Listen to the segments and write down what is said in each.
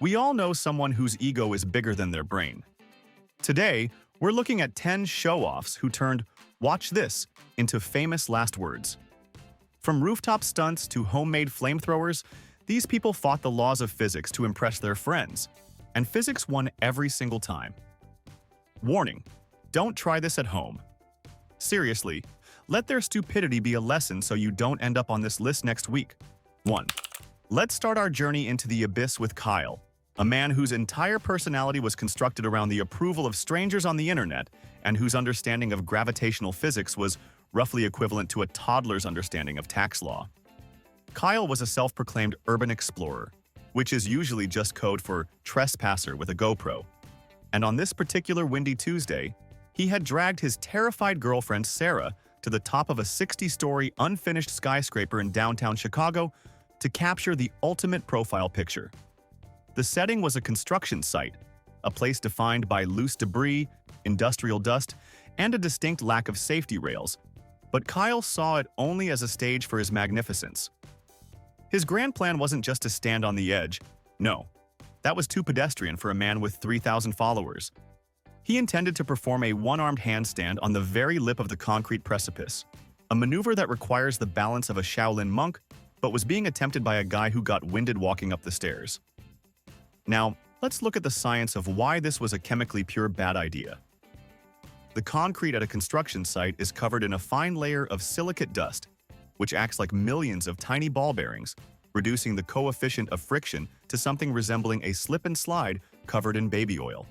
We all know someone whose ego is bigger than their brain. Today, we're looking at 10 show-offs who turned "watch this" into famous last words. From rooftop stunts to homemade flamethrowers, these people fought the laws of physics to impress their friends, and physics won every single time. Warning: don't try this at home. Seriously, let their stupidity be a lesson so you don't end up on this list next week. 1. Let's start our journey into the abyss with Kyle, a man whose entire personality was constructed around the approval of strangers on the internet and whose understanding of gravitational physics was roughly equivalent to a toddler's understanding of tax law. Kyle was a self-proclaimed urban explorer, which is usually just code for trespasser with a GoPro. And on this particular windy Tuesday, he had dragged his terrified girlfriend Sarah to the top of a 60-story unfinished skyscraper in downtown Chicago to capture the ultimate profile picture. The setting was a construction site, a place defined by loose debris, industrial dust, and a distinct lack of safety rails, but Kyle saw it only as a stage for his magnificence. His grand plan wasn't just to stand on the edge. No, that was too pedestrian for a man with 3,000 followers. He intended to perform a one-armed handstand on the very lip of the concrete precipice, a maneuver that requires the balance of a Shaolin monk, but was being attempted by a guy who got winded walking up the stairs. Now, let's look at the science of why this was a chemically pure bad idea. The concrete at a construction site is covered in a fine layer of silicate dust, which acts like millions of tiny ball bearings, reducing the coefficient of friction to something resembling a slip and slide covered in baby oil.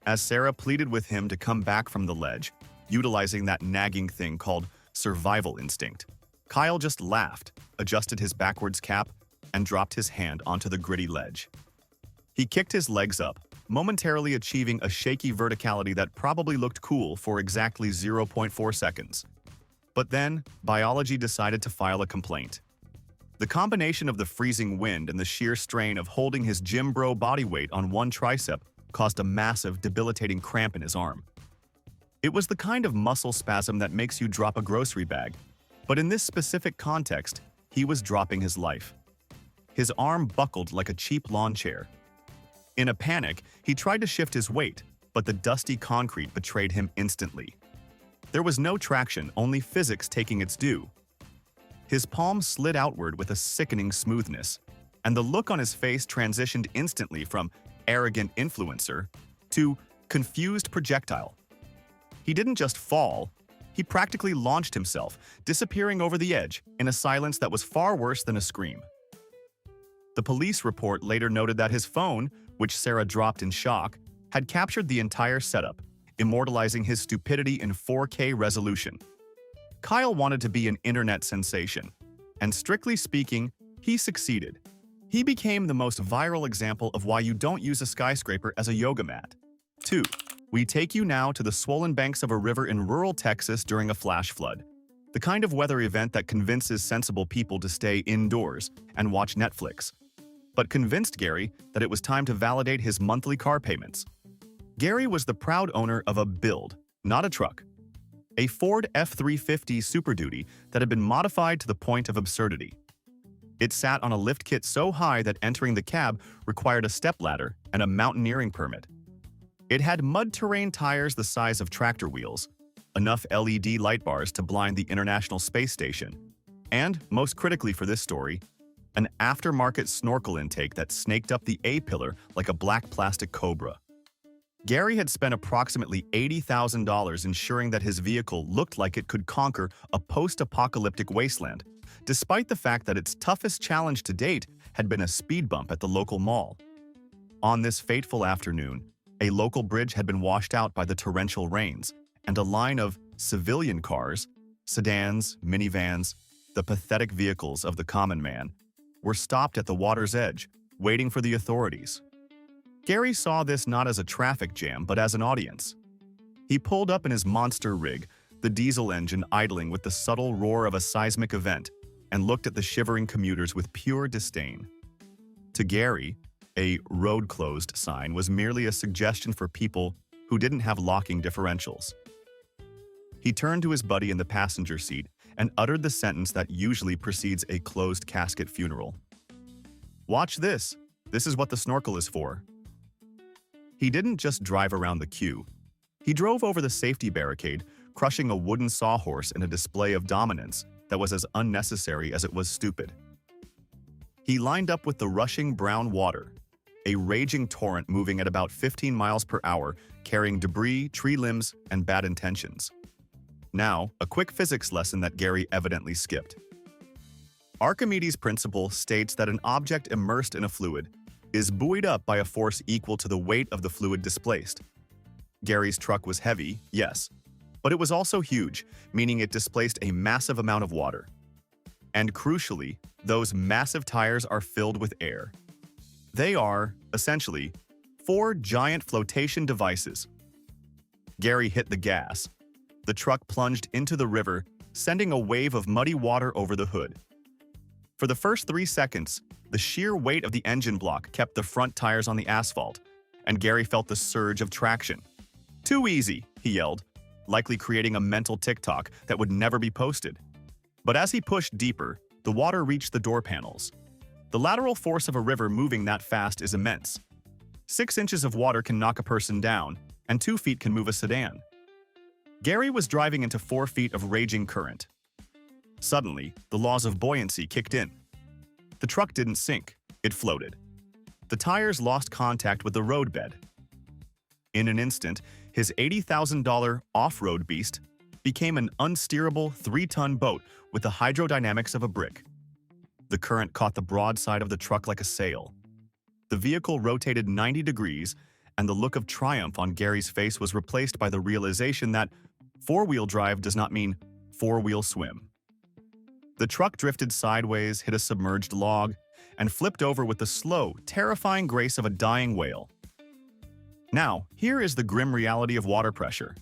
As Sarah pleaded with him to come back from the ledge, utilizing that nagging thing called survival instinct, Kyle just laughed, adjusted his backwards cap, and dropped his hand onto the gritty ledge. He kicked his legs up, momentarily achieving a shaky verticality that probably looked cool for exactly 0.4 seconds. But then, biology decided to file a complaint. The combination of the freezing wind and the sheer strain of holding his gym bro body weight on one tricep caused a massive, debilitating cramp in his arm. It was the kind of muscle spasm that makes you drop a grocery bag, but in this specific context, he was dropping his life. His arm buckled like a cheap lawn chair. In a panic, he tried to shift his weight, but the dusty concrete betrayed him instantly. There was no traction, only physics taking its due. His palm slid outward with a sickening smoothness, and the look on his face transitioned instantly from arrogant influencer to confused projectile. He didn't just fall, he practically launched himself, disappearing over the edge in a silence that was far worse than a scream. The police report later noted that his phone, which Sarah dropped in shock, had captured the entire setup, immortalizing his stupidity in 4K resolution. Kyle wanted to be an internet sensation, and strictly speaking, he succeeded. He became the most viral example of why you don't use a skyscraper as a yoga mat. 2. We take you now to the swollen banks of a river in rural Texas during a flash flood. The kind of weather event that convinces sensible people to stay indoors and watch Netflix, but convinced Gary that it was time to validate his monthly car payments. Gary was the proud owner of a build, not a truck. A Ford F-350 Super Duty that had been modified to the point of absurdity. It sat on a lift kit so high that entering the cab required a stepladder and a mountaineering permit. It had mud terrain tires the size of tractor wheels, enough LED light bars to blind the International Space Station, and, most critically for this story, an aftermarket snorkel intake that snaked up the A-pillar like a black plastic cobra. Gary had spent approximately $80,000 ensuring that his vehicle looked like it could conquer a post-apocalyptic wasteland, despite the fact that its toughest challenge to date had been a speed bump at the local mall. On this fateful afternoon, a local bridge had been washed out by the torrential rains, and a line of civilian cars, sedans, minivans, the pathetic vehicles of the common man, were stopped at the water's edge, waiting for the authorities. Gary saw this not as a traffic jam, but as an audience. He pulled up in his monster rig, the diesel engine idling with the subtle roar of a seismic event, and looked at the shivering commuters with pure disdain. To Gary, a "road closed" sign was merely a suggestion for people who didn't have locking differentials. He turned to his buddy in the passenger seat and uttered the sentence that usually precedes a closed casket funeral. "Watch this. This is what the snorkel is for. He didn't just drive around the queue. He drove over the safety barricade, crushing a wooden sawhorse in a display of dominance that was as unnecessary as it was stupid. He lined up with the rushing brown water, a raging torrent moving at about 15 miles per hour, carrying debris, tree limbs, and bad intentions. Now, a quick physics lesson that Gary evidently skipped. Archimedes' principle states that an object immersed in a fluid is buoyed up by a force equal to the weight of the fluid displaced. Gary's truck was heavy, yes, but it was also huge, meaning it displaced a massive amount of water. And crucially, those massive tires are filled with air. They are, essentially, 4 giant flotation devices. Gary hit the gas. The truck plunged into the river, sending a wave of muddy water over the hood. For the first 3 seconds, the sheer weight of the engine block kept the front tires on the asphalt, and Gary felt the surge of traction. "Too easy," he yelled, likely creating a mental TikTok that would never be posted. But as he pushed deeper, the water reached the door panels. The lateral force of a river moving that fast is immense. 6 inches of water can knock a person down, and 2 feet can move a sedan. Gary was driving into 4 feet of raging current. Suddenly, the laws of buoyancy kicked in. The truck didn't sink, it floated. The tires lost contact with the roadbed. In an instant, his $80,000 off-road beast became an unsteerable 3-ton boat with the hydrodynamics of a brick. The current caught the broadside of the truck like a sail. The vehicle rotated 90 degrees, and the look of triumph on Gary's face was replaced by the realization that 4-wheel drive does not mean 4-wheel swim. The truck drifted sideways, hit a submerged log, and flipped over with the slow, terrifying grace of a dying whale. Now, here is the grim reality of water pressure.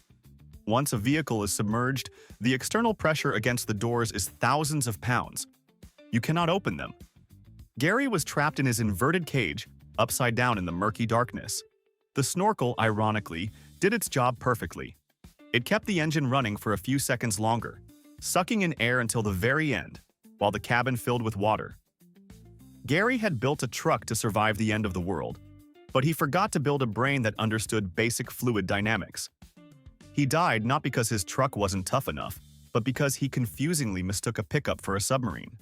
Once a vehicle is submerged, the external pressure against the doors is thousands of pounds. You cannot open them. Gary was trapped in his inverted cage, upside down in the murky darkness. The snorkel, ironically, did its job perfectly. It kept the engine running for a few seconds longer, sucking in air until the very end, while the cabin filled with water. Gary had built a truck to survive the end of the world, but he forgot to build a brain that understood basic fluid dynamics. He died not because his truck wasn't tough enough, but because he confusingly mistook a pickup for a submarine.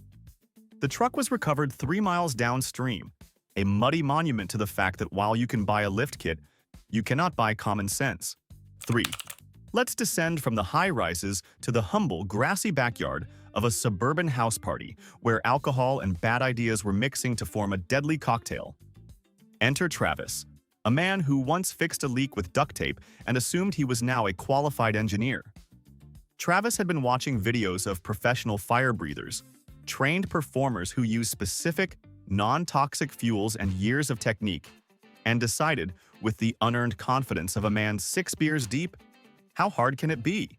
The truck was recovered 3 miles downstream, a muddy monument to the fact that while you can buy a lift kit, you cannot buy common sense. 3. Let's descend from the high-rises to the humble, grassy backyard of a suburban house party where alcohol and bad ideas were mixing to form a deadly cocktail. Enter Travis, a man who once fixed a leak with duct tape and assumed he was now a qualified engineer. Travis had been watching videos of professional fire breathers, trained performers who use specific, non-toxic fuels and years of technique, and decided, with the unearned confidence of a man 6 beers deep, how hard can it be?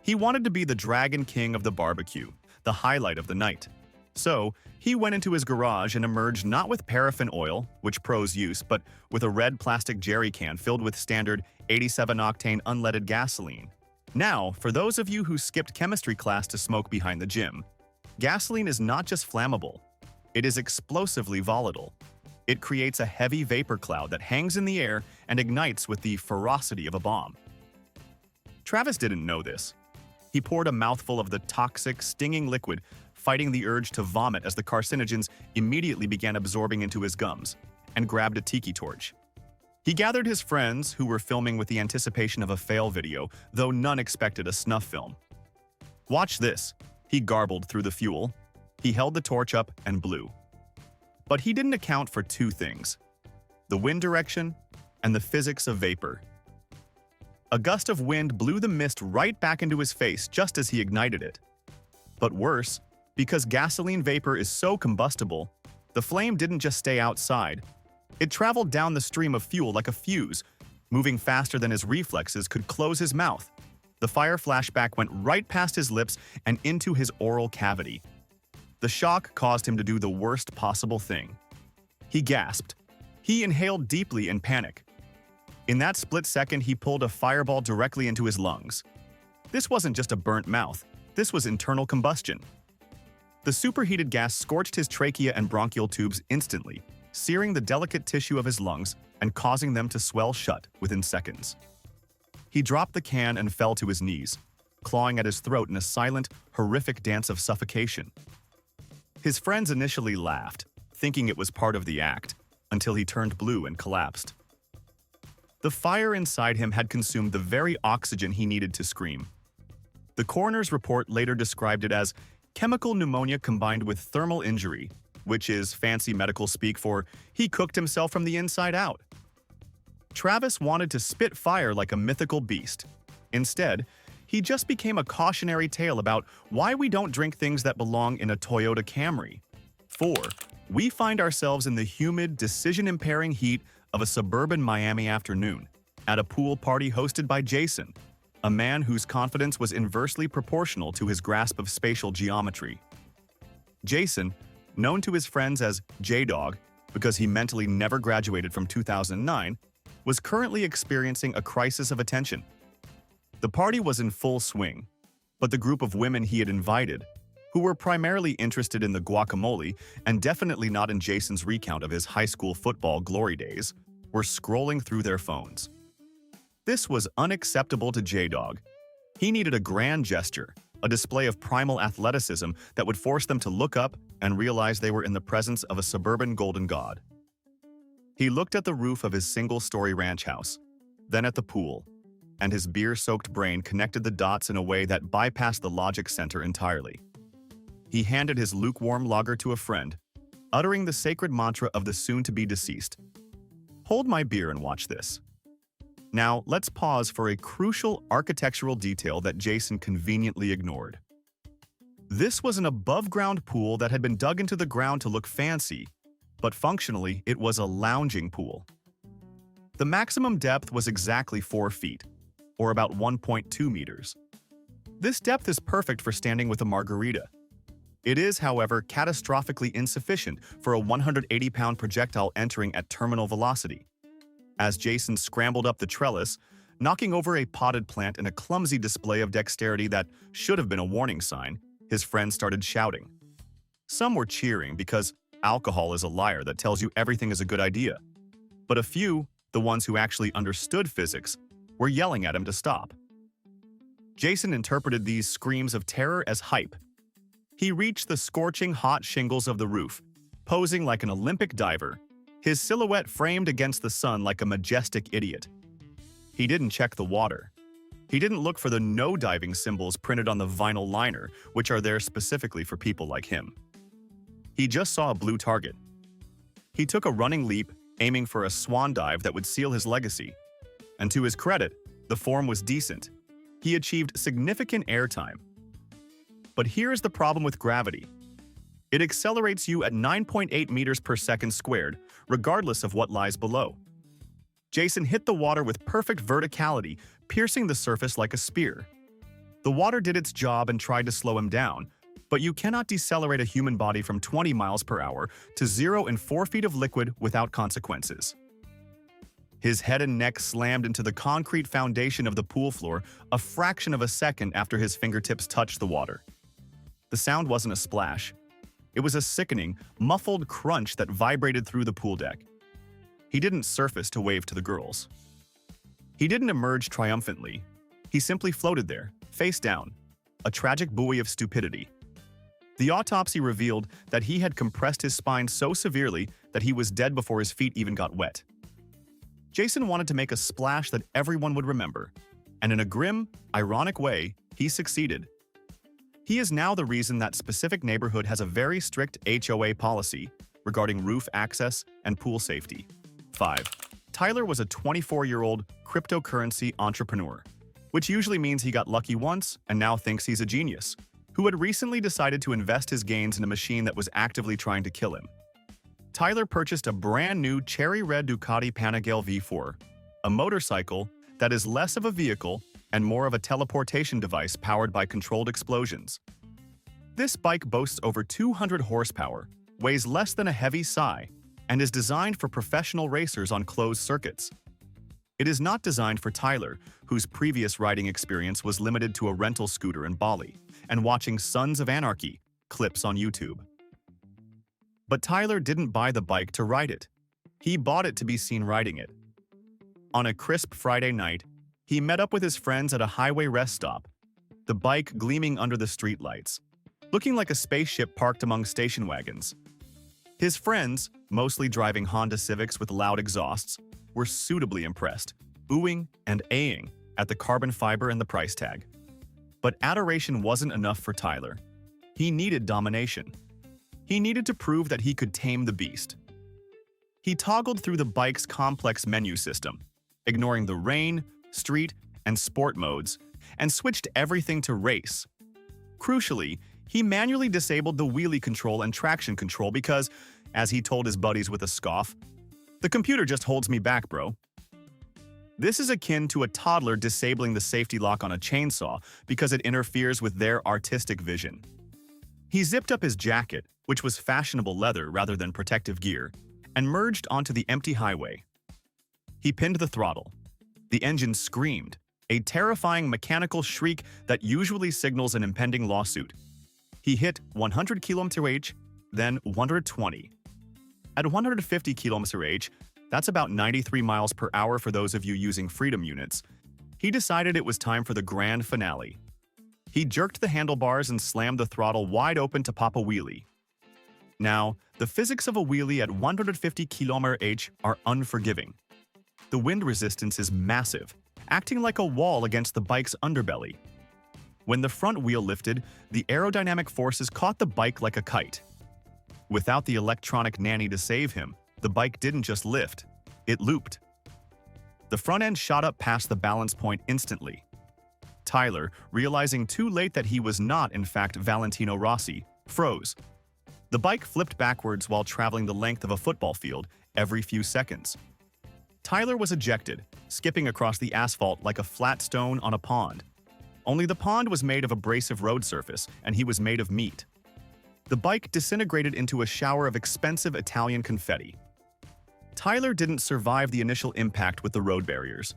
He wanted to be the Dragon King of the barbecue, the highlight of the night. So, he went into his garage and emerged not with paraffin oil, which pros use, but with a red plastic jerry can filled with standard 87-octane unleaded gasoline. Now, for those of you who skipped chemistry class to smoke behind the gym, gasoline is not just flammable, it is explosively volatile. It creates a heavy vapor cloud that hangs in the air and ignites with the ferocity of a bomb. Travis didn't know this. He poured a mouthful of the toxic, stinging liquid, fighting the urge to vomit as the carcinogens immediately began absorbing into his gums, and grabbed a tiki torch. He gathered his friends, who were filming with the anticipation of a fail video, though none expected a snuff film. "Watch this," he garbled through the fuel. He held the torch up and blew. But he didn't account for 2 things: the wind direction and the physics of vapor. A gust of wind blew the mist right back into his face just as he ignited it. But worse, because gasoline vapor is so combustible, the flame didn't just stay outside. It traveled down the stream of fuel like a fuse, moving faster than his reflexes could close his mouth. The fire flashback went right past his lips and into his oral cavity. The shock caused him to do the worst possible thing. He gasped. He inhaled deeply in panic. In that split second, he pulled a fireball directly into his lungs. This wasn't just a burnt mouth. This was internal combustion. The superheated gas scorched his trachea and bronchial tubes instantly, searing the delicate tissue of his lungs and causing them to swell shut within seconds. He dropped the can and fell to his knees, clawing at his throat in a silent, horrific dance of suffocation. His friends initially laughed, thinking it was part of the act, until he turned blue and collapsed. The fire inside him had consumed the very oxygen he needed to scream. The coroner's report later described it as chemical pneumonia combined with thermal injury, which is fancy medical speak for he cooked himself from the inside out. Travis wanted to spit fire like a mythical beast. Instead, he just became a cautionary tale about why we don't drink things that belong in a Toyota Camry. 4. We find ourselves in the humid, decision-impairing heat of a suburban Miami afternoon, at a pool party hosted by Jason, a man whose confidence was inversely proportional to his grasp of spatial geometry. Jason, known to his friends as J-Dog because he mentally never graduated from 2009, was currently experiencing a crisis of attention. The party was in full swing, but the group of women he had invited, who were primarily interested in the guacamole and definitely not in Jason's recount of his high school football glory days, were scrolling through their phones. This was unacceptable to J-Dog. He needed a grand gesture, a display of primal athleticism that would force them to look up and realize they were in the presence of a suburban golden god. He looked at the roof of his single-story ranch house, then at the pool, and his beer-soaked brain connected the dots in a way that bypassed the logic center entirely. He handed his lukewarm lager to a friend, uttering the sacred mantra of the soon-to-be deceased. Hold my beer and watch this. Now, let's pause for a crucial architectural detail that Jason conveniently ignored. This was an above-ground pool that had been dug into the ground to look fancy, but functionally, it was a lounging pool. The maximum depth was exactly 4 feet, or about 1.2 meters. This depth is perfect for standing with a margarita. It is, however, catastrophically insufficient for a 180-pound projectile entering at terminal velocity. As Jason scrambled up the trellis, knocking over a potted plant in a clumsy display of dexterity that should have been a warning sign, his friends started shouting. Some were cheering because alcohol is a liar that tells you everything is a good idea. But a few, the ones who actually understood physics, were yelling at him to stop. Jason interpreted these screams of terror as hype. He reached the scorching hot shingles of the roof, posing like an Olympic diver, his silhouette framed against the sun like a majestic idiot. He didn't check the water. He didn't look for the no-diving symbols printed on the vinyl liner, which are there specifically for people like him. He just saw a blue target. He took a running leap, aiming for a swan dive that would seal his legacy. And to his credit, the form was decent. He achieved significant airtime. But here's the problem with gravity. It accelerates you at 9.8 meters per second squared, regardless of what lies below. Jason hit the water with perfect verticality, piercing the surface like a spear. The water did its job and tried to slow him down, but you cannot decelerate a human body from 20 miles per hour to 0 in 4 feet of liquid without consequences. His head and neck slammed into the concrete foundation of the pool floor a fraction of a second after his fingertips touched the water. The sound wasn't a splash. It was a sickening, muffled crunch that vibrated through the pool deck. He didn't surface to wave to the girls. He didn't emerge triumphantly. He simply floated there, face down, a tragic buoy of stupidity. The autopsy revealed that he had compressed his spine so severely that he was dead before his feet even got wet. Jason wanted to make a splash that everyone would remember, and in a grim, ironic way, he succeeded. He is now the reason that specific neighborhood has a very strict HOA policy regarding roof access and pool safety. 5. Tyler was a 24-year-old cryptocurrency entrepreneur, which usually means he got lucky once and now thinks he's a genius, who had recently decided to invest his gains in a machine that was actively trying to kill him. Tyler purchased a brand new cherry red Ducati Panigale V4, a motorcycle that is less of a vehicle and more of a teleportation device powered by controlled explosions. This bike boasts over 200 horsepower, weighs less than a heavy sigh, and is designed for professional racers on closed circuits. It is not designed for Tyler, whose previous riding experience was limited to a rental scooter in Bali and watching Sons of Anarchy clips on YouTube. But Tyler didn't buy the bike to ride it. He bought it to be seen riding it. On a crisp Friday night, he met up with his friends at a highway rest stop, the bike gleaming under the streetlights, looking like a spaceship parked among station wagons. His friends, mostly driving Honda Civics with loud exhausts, were suitably impressed, oohing and ahhing at the carbon fiber and the price tag. But adoration wasn't enough for Tyler. He needed domination. He needed to prove that he could tame the beast. He toggled through the bike's complex menu system, ignoring the rain, street, and sport modes, and switched everything to race. Crucially, he manually disabled the wheelie control and traction control because, as he told his buddies with a scoff, "The computer just holds me back, bro." This is akin to a toddler disabling the safety lock on a chainsaw because it interferes with their artistic vision. He zipped up his jacket, which was fashionable leather rather than protective gear, and merged onto the empty highway. He pinned the throttle. The engine screamed, a terrifying mechanical shriek that usually signals an impending lawsuit. He hit 100 km/h, then 120. At 150 km/h, that's about 93 miles per hour for those of you using freedom units, he decided it was time for the grand finale. He jerked the handlebars and slammed the throttle wide open to pop a wheelie. Now, the physics of a wheelie at 150 km/h are unforgiving. The wind resistance is massive, acting like a wall against the bike's underbelly. When the front wheel lifted, the aerodynamic forces caught the bike like a kite. Without the electronic nanny to save him, the bike didn't just lift, it looped. The front end shot up past the balance point instantly. Tyler, realizing too late that he was not, in fact, Valentino Rossi, froze. The bike flipped backwards while traveling the length of a football field every few seconds. Tyler was ejected, skipping across the asphalt like a flat stone on a pond. Only the pond was made of abrasive road surface, and he was made of meat. The bike disintegrated into a shower of expensive Italian confetti. Tyler didn't survive the initial impact with the road barriers.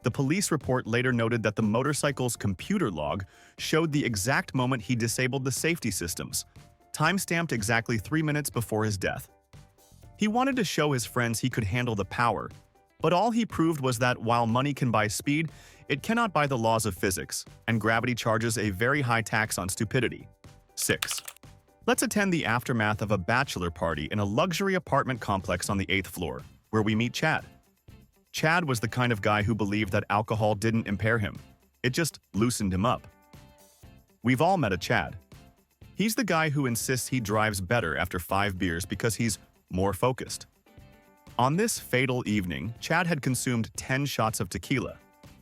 The police report later noted that the motorcycle's computer log showed the exact moment he disabled the safety systems, time-stamped exactly 3 minutes before his death. He wanted to show his friends he could handle the power, but all he proved was that while money can buy speed, it cannot buy the laws of physics, and gravity charges a very high tax on stupidity. 6. Let's attend the aftermath of a bachelor party in a luxury apartment complex on the 8th floor, where we meet Chad. Chad was the kind of guy who believed that alcohol didn't impair him. It just loosened him up. We've all met a Chad. He's the guy who insists he drives better after 5 beers because he's more focused. On this fatal evening, Chad had consumed 10 shots of tequila,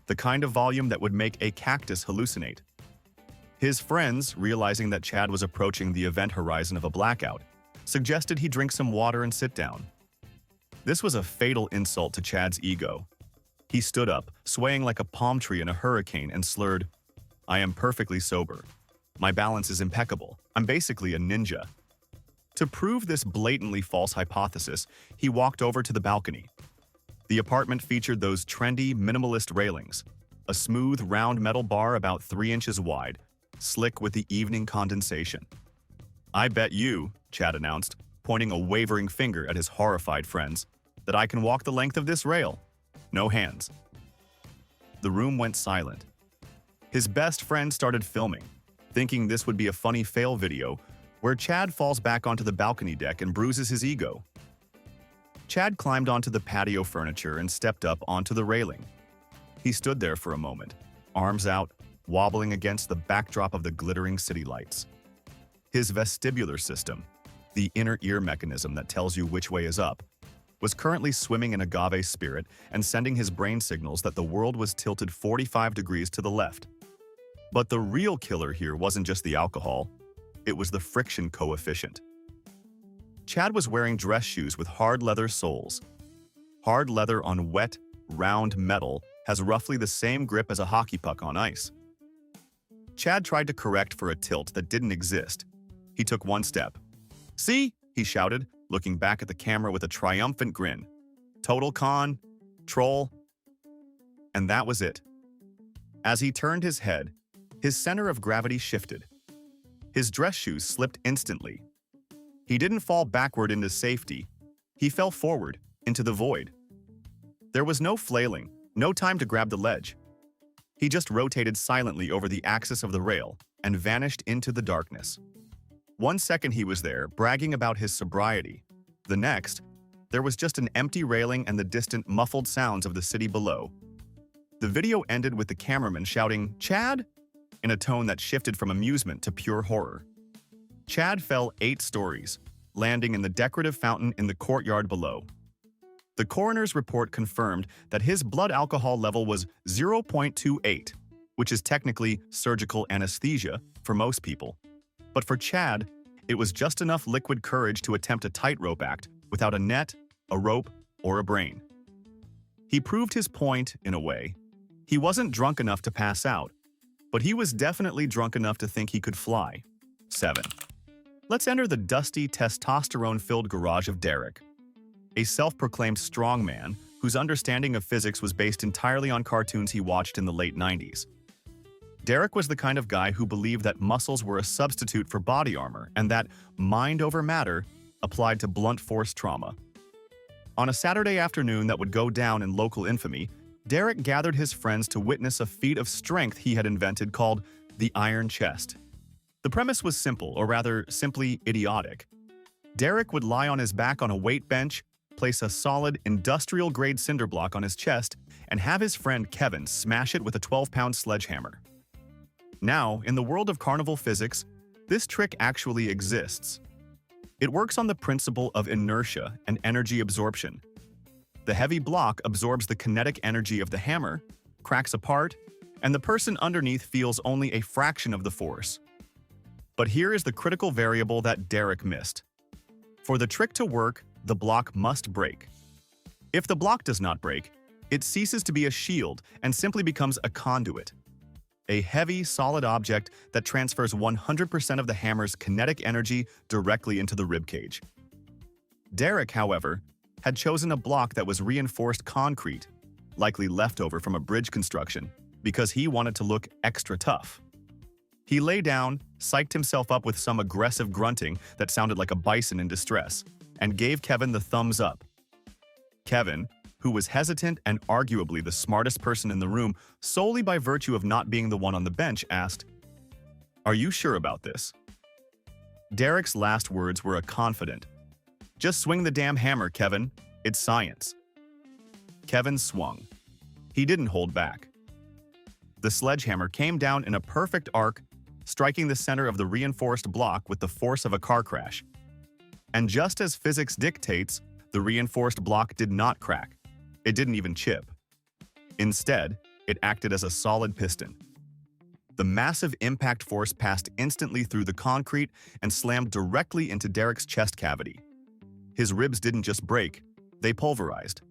the kind of volume that would make a cactus hallucinate. His friends, realizing that Chad was approaching the event horizon of a blackout, suggested he drink some water and sit down. This was a fatal insult to Chad's ego. He stood up, swaying like a palm tree in a hurricane, and slurred, "I am perfectly sober. My balance is impeccable. I'm basically a ninja." To prove this blatantly false hypothesis, he walked over to the balcony. The apartment featured those trendy, minimalist railings, a smooth, round metal bar about 3 inches wide, slick with the evening condensation. "I bet you," Chad announced, pointing a wavering finger at his horrified friends, "that I can walk the length of this rail. No hands." The room went silent. His best friend started filming, thinking this would be a funny fail video where Chad falls back onto the balcony deck and bruises his ego. Chad climbed onto the patio furniture and stepped up onto the railing. He stood there for a moment, arms out, wobbling against the backdrop of the glittering city lights. His vestibular system, the inner ear mechanism that tells you which way is up, was currently swimming in agave spirit and sending his brain signals that the world was tilted 45 degrees to the left. But the real killer here wasn't just the alcohol, it was the friction coefficient. Chad was wearing dress shoes with hard leather soles. Hard leather on wet, round metal has roughly the same grip as a hockey puck on ice. Chad tried to correct for a tilt that didn't exist. He took one step. "See?" he shouted, looking back at the camera with a triumphant grin. "Total con, troll." And that was it. As he turned his head, his center of gravity shifted. His dress shoes slipped instantly. He didn't fall backward into safety. He fell forward, into the void. There was no flailing, no time to grab the ledge. He just rotated silently over the axis of the rail and vanished into the darkness. 1 second he was there, bragging about his sobriety. The next, there was just an empty railing and the distant, muffled sounds of the city below. The video ended with the cameraman shouting, "Chad?" in a tone that shifted from amusement to pure horror. Chad fell 8 stories, landing in the decorative fountain in the courtyard below. The coroner's report confirmed that his blood alcohol level was 0.28, which is technically surgical anesthesia for most people. But for Chad, it was just enough liquid courage to attempt a tightrope act without a net, a rope, or a brain. He proved his point in a way. He wasn't drunk enough to pass out, but he was definitely drunk enough to think he could fly. 7. Let's enter the dusty, testosterone-filled garage of Derek, a self-proclaimed strongman whose understanding of physics was based entirely on cartoons he watched in the late 90s. Derek was the kind of guy who believed that muscles were a substitute for body armor and that mind over matter applied to blunt force trauma. On a Saturday afternoon that would go down in local infamy, Derek gathered his friends to witness a feat of strength he had invented called the iron chest. The premise was simple, or rather, simply idiotic. Derek would lie on his back on a weight bench, place a solid, industrial-grade cinder block on his chest, and have his friend Kevin smash it with a 12-pound sledgehammer. Now, in the world of carnival physics, this trick actually exists. It works on the principle of inertia and energy absorption. The heavy block absorbs the kinetic energy of the hammer, cracks apart, and the person underneath feels only a fraction of the force. But here is the critical variable that Derek missed. For the trick to work, the block must break. If the block does not break, it ceases to be a shield and simply becomes a conduit. A heavy, solid object that transfers 100% of the hammer's kinetic energy directly into the ribcage. Derek, however, had chosen a block that was reinforced concrete, likely leftover from a bridge construction, because he wanted to look extra tough. He lay down, psyched himself up with some aggressive grunting that sounded like a bison in distress, and gave Kevin the thumbs up. Kevin, who was hesitant and arguably the smartest person in the room solely by virtue of not being the one on the bench, asked, "Are you sure about this?" Derek's last words were a confident, "Just swing the damn hammer, Kevin. It's science." Kevin swung. He didn't hold back. The sledgehammer came down in a perfect arc, striking the center of the reinforced block with the force of a car crash. And just as physics dictates, the reinforced block did not crack. It didn't even chip. Instead, it acted as a solid piston. The massive impact force passed instantly through the concrete and slammed directly into Derek's chest cavity. His ribs didn't just break, they pulverized.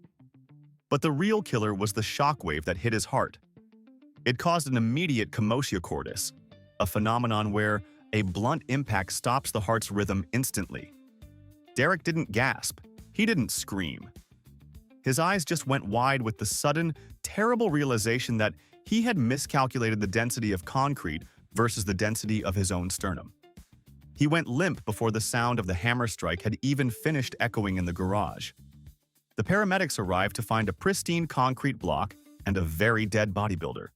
But the real killer was the shockwave that hit his heart. It caused an immediate commotio cordis, a phenomenon where a blunt impact stops the heart's rhythm instantly. Derek didn't gasp. He didn't scream. His eyes just went wide with the sudden, terrible realization that he had miscalculated the density of concrete versus the density of his own sternum. He went limp before the sound of the hammer strike had even finished echoing in the garage. The paramedics arrived to find a pristine concrete block and a very dead bodybuilder.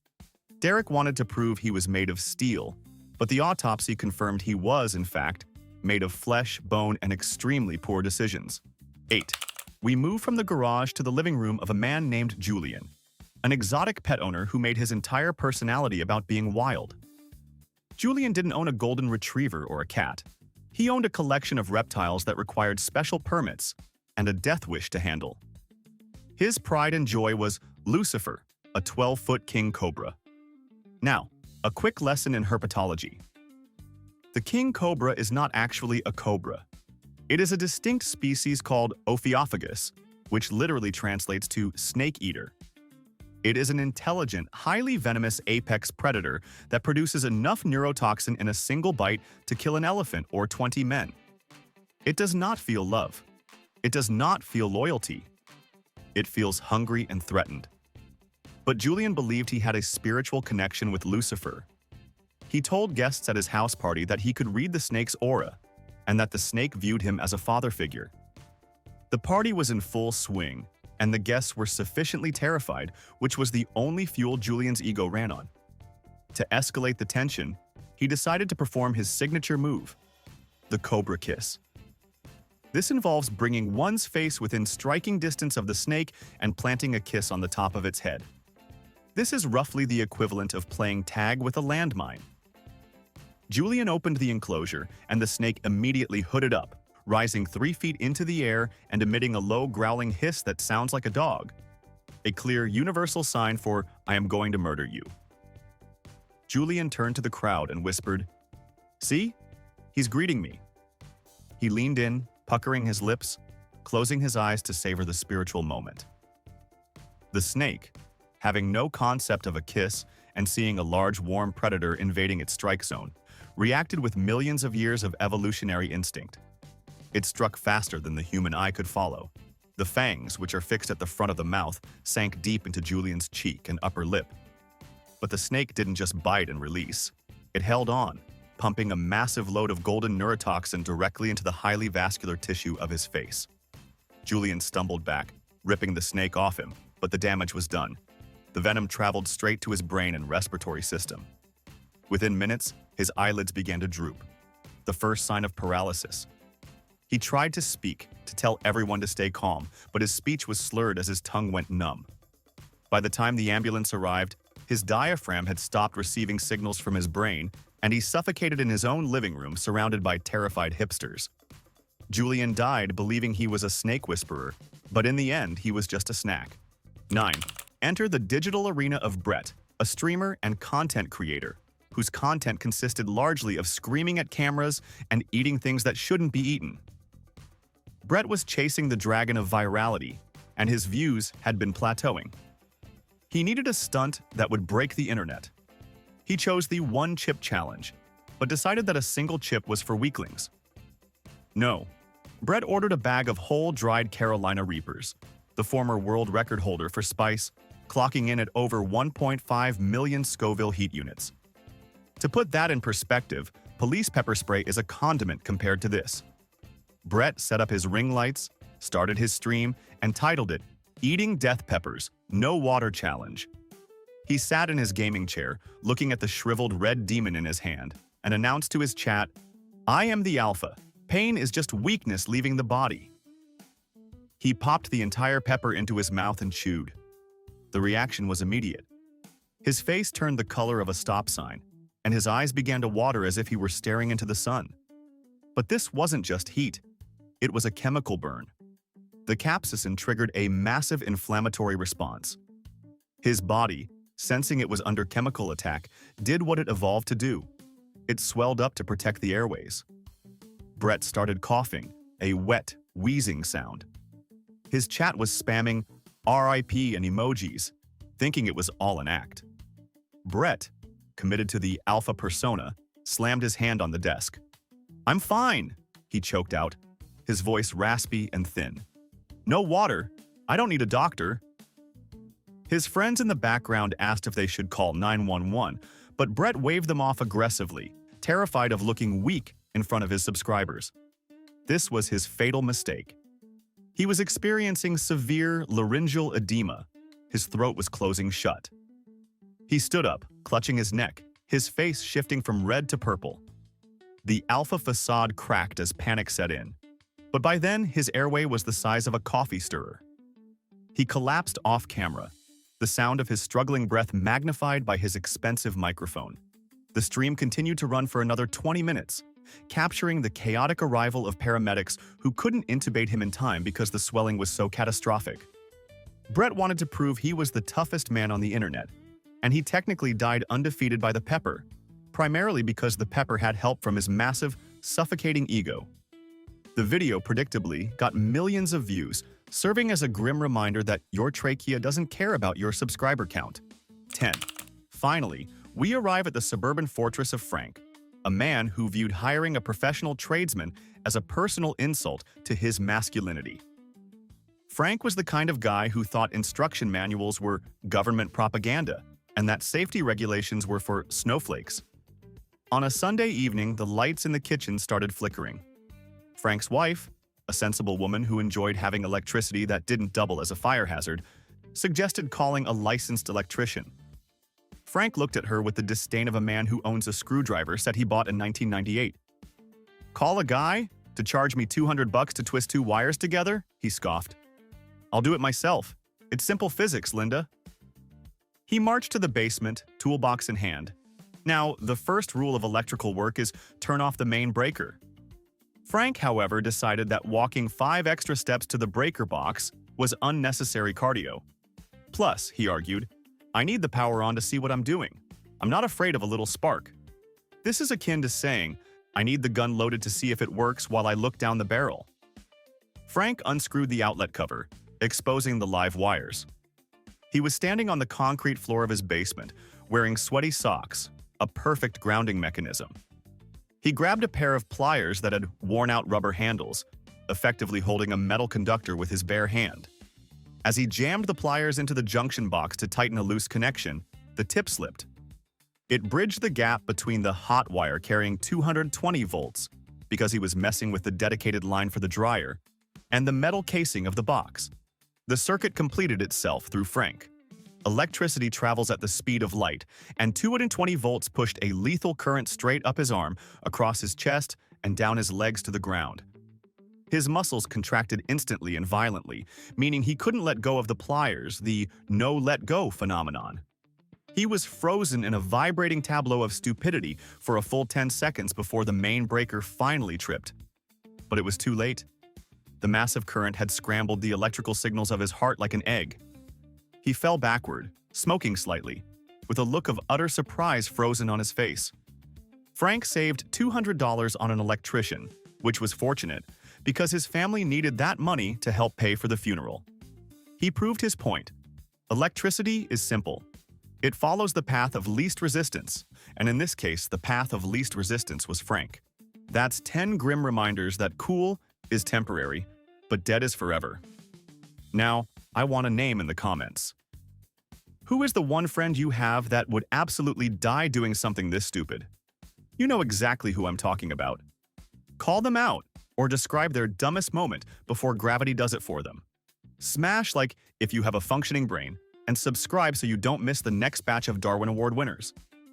Derek wanted to prove he was made of steel, but the autopsy confirmed he was, in fact, made of flesh, bone, and extremely poor decisions. 8. We move from the garage to the living room of a man named Julian, an exotic pet owner who made his entire personality about being wild. Julian didn't own a golden retriever or a cat. He owned a collection of reptiles that required special permits and a death wish to handle. His pride and joy was Lucifer, a 12-foot king cobra. Now, a quick lesson in herpetology. The king cobra is not actually a cobra. It is a distinct species called Ophiophagus, which literally translates to snake eater. It is an intelligent, highly venomous apex predator that produces enough neurotoxin in a single bite to kill an elephant or 20 men. It does not feel love. It does not feel loyalty. It feels hungry and threatened. But Julian believed he had a spiritual connection with Lucifer. He told guests at his house party that he could read the snake's aura, and that the snake viewed him as a father figure. The party was in full swing, and the guests were sufficiently terrified, which was the only fuel Julian's ego ran on. To escalate the tension, he decided to perform his signature move, the cobra kiss. This involves bringing one's face within striking distance of the snake and planting a kiss on the top of its head. This is roughly the equivalent of playing tag with a landmine. Julian opened the enclosure, and the snake immediately hooded up, rising 3 feet into the air and emitting a low growling hiss that sounds like a dog. A clear universal sign for "I am going to murder you." Julian turned to the crowd and whispered, "See? He's greeting me." He leaned in, puckering his lips, closing his eyes to savor the spiritual moment. The snake, having no concept of a kiss and seeing a large warm predator invading its strike zone, reacted with millions of years of evolutionary instinct. It struck faster than the human eye could follow. The fangs, which are fixed at the front of the mouth, sank deep into Julian's cheek and upper lip. But the snake didn't just bite and release. It held on, pumping a massive load of golden neurotoxin directly into the highly vascular tissue of his face. Julian stumbled back, ripping the snake off him, but the damage was done. The venom traveled straight to his brain and respiratory system. Within minutes, his eyelids began to droop, the first sign of paralysis. He tried to speak, to tell everyone to stay calm, but his speech was slurred as his tongue went numb. By the time the ambulance arrived, his diaphragm had stopped receiving signals from his brain, and he suffocated in his own living room surrounded by terrified hipsters. Julian died believing he was a snake whisperer, but in the end, he was just a snack. 9. Enter the digital arena of Brett, a streamer and content creator, whose content consisted largely of screaming at cameras and eating things that shouldn't be eaten. Brett was chasing the dragon of virality, and his views had been plateauing. He needed a stunt that would break the internet. He chose the one-chip challenge, but decided that a single chip was for weaklings. No, Brett ordered a bag of whole dried Carolina Reapers, the former world record holder for spice, clocking in at over 1.5 million Scoville heat units. To put that in perspective, police pepper spray is a condiment compared to this. Brett set up his ring lights, started his stream, and titled it, "Eating Death Peppers, No Water Challenge." He sat in his gaming chair, looking at the shriveled red demon in his hand, and announced to his chat, "I am the Alpha. Pain is just weakness leaving the body." He popped the entire pepper into his mouth and chewed. The reaction was immediate. His face turned the color of a stop sign, and his eyes began to water as if he were staring into the sun. But this wasn't just heat. It was a chemical burn. The capsaicin triggered a massive inflammatory response. His body, sensing it was under chemical attack, did what it evolved to do. It swelled up to protect the airways. Brett started coughing, a wet, wheezing sound. His chat was spamming RIP and emojis, thinking it was all an act. Brett, committed to the alpha persona, slammed his hand on the desk. "I'm fine," he choked out, his voice raspy and thin. "No water. I don't need a doctor." His friends in the background asked if they should call 911, but Brett waved them off aggressively, terrified of looking weak in front of his subscribers. This was his fatal mistake. He was experiencing severe laryngeal edema. His throat was closing shut. He stood up, clutching his neck, his face shifting from red to purple. The alpha facade cracked as panic set in. But by then, his airway was the size of a coffee stirrer. He collapsed off camera, the sound of his struggling breath magnified by his expensive microphone. The stream continued to run for another 20 minutes, capturing the chaotic arrival of paramedics who couldn't intubate him in time because the swelling was so catastrophic. Brett wanted to prove he was the toughest man on the internet, and he technically died undefeated by the pepper, primarily because the pepper had help from his massive, suffocating ego. The video, predictably, got millions of views, serving as a grim reminder that your trachea doesn't care about your subscriber count. 10. Finally, we arrive at the suburban fortress of Frank, a man who viewed hiring a professional tradesman as a personal insult to his masculinity. Frank was the kind of guy who thought instruction manuals were government propaganda and that safety regulations were for snowflakes. On a Sunday evening, the lights in the kitchen started flickering. Frank's wife, a sensible woman who enjoyed having electricity that didn't double as a fire hazard, suggested calling a licensed electrician. Frank looked at her with the disdain of a man who owns a screwdriver set he bought in 1998. "Call a guy? To charge me $200 to twist two wires together?" he scoffed. "I'll do it myself. It's simple physics, Linda." He marched to the basement, toolbox in hand. Now, the first rule of electrical work is turn off the main breaker. Frank, however, decided that walking 5 extra steps to the breaker box was unnecessary cardio. Plus, he argued, I need the power on to see what I'm doing. I'm not afraid of a little spark. This is akin to saying, I need the gun loaded to see if it works while I look down the barrel. Frank unscrewed the outlet cover, exposing the live wires. He was standing on the concrete floor of his basement, wearing sweaty socks, a perfect grounding mechanism. He grabbed a pair of pliers that had worn-out rubber handles, effectively holding a metal conductor with his bare hand. As he jammed the pliers into the junction box to tighten a loose connection, the tip slipped. It bridged the gap between the hot wire carrying 220 volts, because he was messing with the dedicated line for the dryer, and the metal casing of the box. The circuit completed itself through Frank. Electricity travels at the speed of light, and 220 volts pushed a lethal current straight up his arm, across his chest, and down his legs to the ground. His muscles contracted instantly and violently, meaning he couldn't let go of the pliers, the no-let-go phenomenon. He was frozen in a vibrating tableau of stupidity for a full 10 seconds before the main breaker finally tripped. But it was too late. The massive current had scrambled the electrical signals of his heart like an egg. He fell backward, smoking slightly, with a look of utter surprise frozen on his face. Frank saved $200 on an electrician, which was fortunate, because his family needed that money to help pay for the funeral. He proved his point. Electricity is simple. It follows the path of least resistance, and in this case, the path of least resistance was Frank. That's 10 grim reminders that cool is temporary, but dead is forever. Now, I want a name in the comments. Who is the one friend you have that would absolutely die doing something this stupid? You know exactly who I'm talking about. Call them out, or describe their dumbest moment before gravity does it for them. Smash like if you have a functioning brain, and subscribe so you don't miss the next batch of Darwin Award winners.